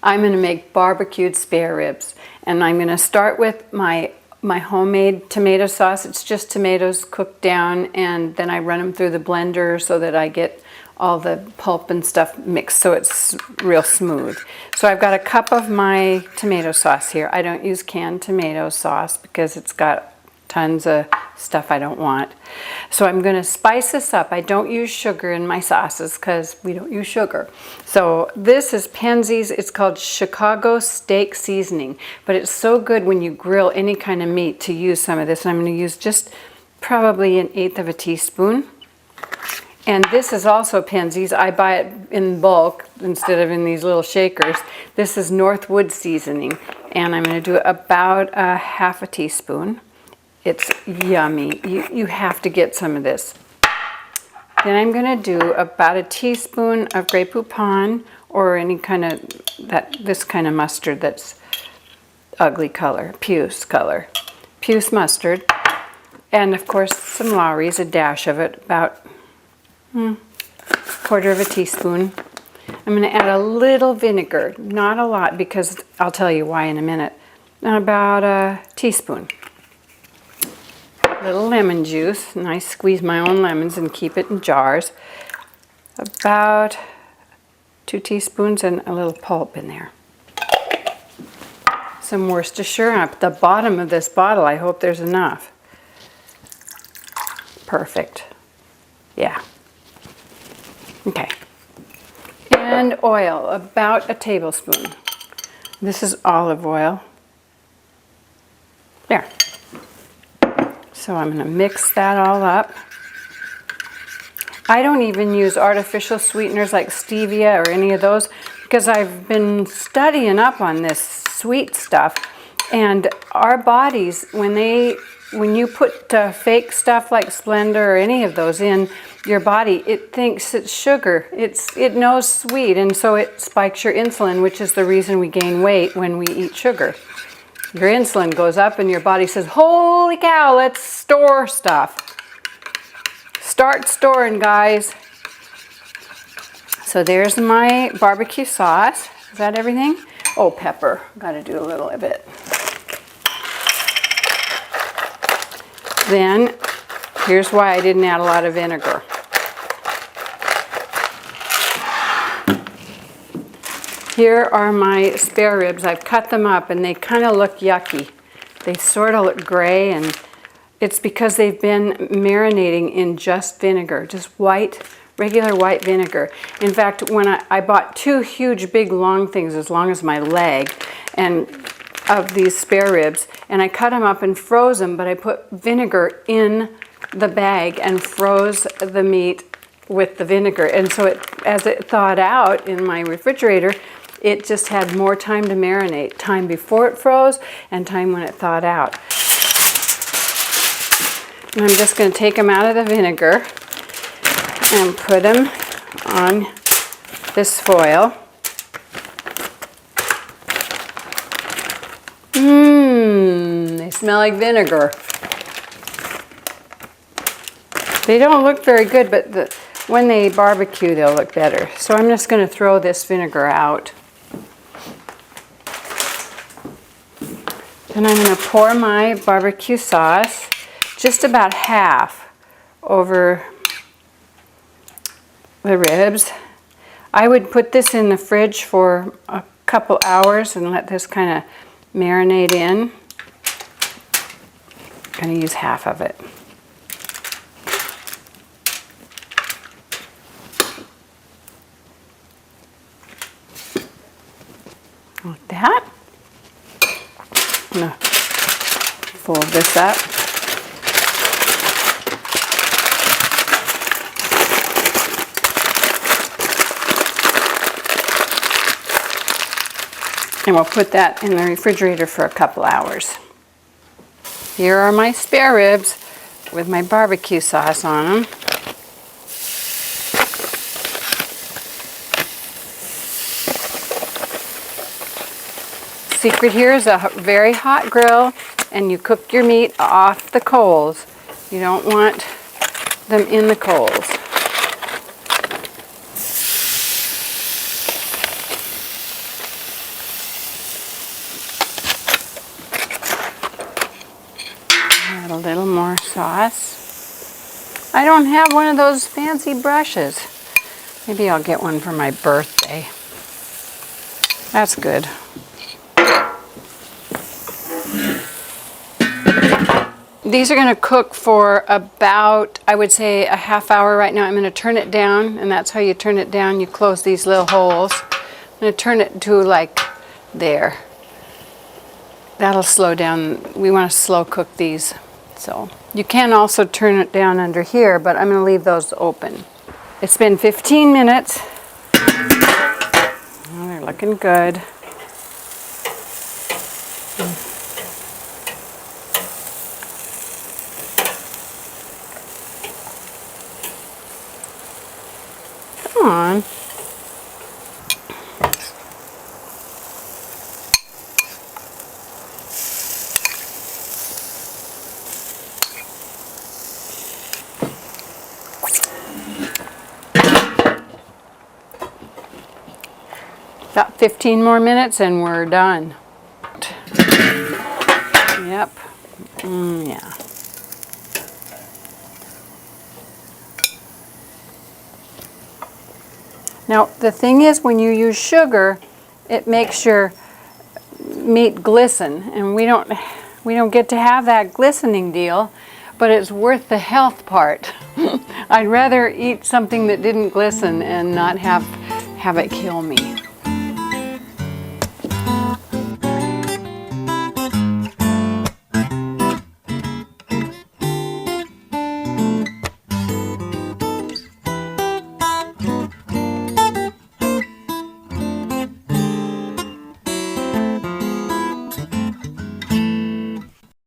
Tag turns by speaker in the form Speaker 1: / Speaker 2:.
Speaker 1: I'm going to make barbecued spare ribs, and I'm going to start with my homemade tomato sauce. It's just tomatoes cooked down, and then I run them through the blender so that I get all the pulp and stuff mixed so it's real smooth. So I've got a cup of my tomato sauce here. I don't use canned tomato sauce because it's got tons of stuff I don't want. So I'm going to spice this up. I don't use sugar in my sauces because we don't use sugar. So this is Penzeys. It's called Chicago Steak Seasoning, but it's so good when you grill any kind of meat to use some of this. And I'm going to use just probably 1/8 of a teaspoon. And this is also Penzeys. I buy it in bulk instead of in these little shakers. This is Northwood seasoning, and I'm going to do about 1/2 teaspoon. It's yummy. You have to get some of this. Then I'm going to do about 1 teaspoon of Grey Poupon, or any kind of this kind of mustard that's ugly color, puce color, puce mustard, and of course some Lawry's, a dash of it, about 1/4 of a teaspoon. I'm going to add a little vinegar, not a lot, because I'll tell you why in a minute. And about 1 teaspoon. Little lemon juice, and I squeeze my own lemons and keep it in jars. About 2 teaspoons and a little pulp in there. Some Worcestershire at the bottom of this bottle. I hope there's enough. Perfect. Yeah. Okay. And oil, about 1 tablespoon. This is olive oil. There. So I'm going to mix that all up. I don't even use artificial sweeteners like stevia or any of those because I've been studying up on this sweet stuff. And our bodies, when you put fake stuff like Splenda or any of those in your body, it thinks it's sugar. It knows sweet, and so it spikes your insulin, which is the reason we gain weight when we eat sugar. Your insulin goes up and your body says, holy cow, let's store stuff. Start storing, guys. So there's my barbecue sauce. Is that everything? Oh, pepper. Got to do a little of it. Then, here's why I didn't add a lot of vinegar. Here are my spare ribs. I've cut them up and they kind of look yucky. They sort of look gray, and it's because they've been marinating in just vinegar, just regular white vinegar. In fact, when I bought 2 huge, big, long things as long as my leg and of these spare ribs, and I cut them up and froze them, but I put vinegar in the bag and froze the meat with the vinegar. And so as it thawed out in my refrigerator, it just had more time to marinate. Time before it froze and time when it thawed out. And I'm just going to take them out of the vinegar and put them on this foil. They smell like vinegar. They don't look very good, but when they barbecue, they'll look better. So I'm just going to throw this vinegar out. Then I'm going to pour my barbecue sauce, just about half, over the ribs. I would put this in the fridge for a couple hours and let this kind of marinate in. I'm going to use half of it. Like that. I'm going to fold this up. And we'll put that in the refrigerator for a couple hours. Here are my spare ribs with my barbecue sauce on them. Secret here is a very hot grill, and you cook your meat off the coals. You don't want them in the coals. a little more sauce. I don't have one of those fancy brushes. Maybe I'll get one for my birthday. That's good. These are going to cook for about, I would say, a half hour right now. I'm going to turn it down, and that's how you turn it down. You close these little holes. I'm going to turn it to like there. That'll slow down. We want to slow cook these. So you can also turn it down under here, but I'm going to leave those open. It's been 15 minutes. Oh, they're looking good. Come on. About 15 more minutes and we're done. Yep. Yeah. Now the thing is, when you use sugar, it makes your meat glisten, and we don't get to have that glistening deal, but it's worth the health part. I'd rather eat something that didn't glisten and not have it kill me.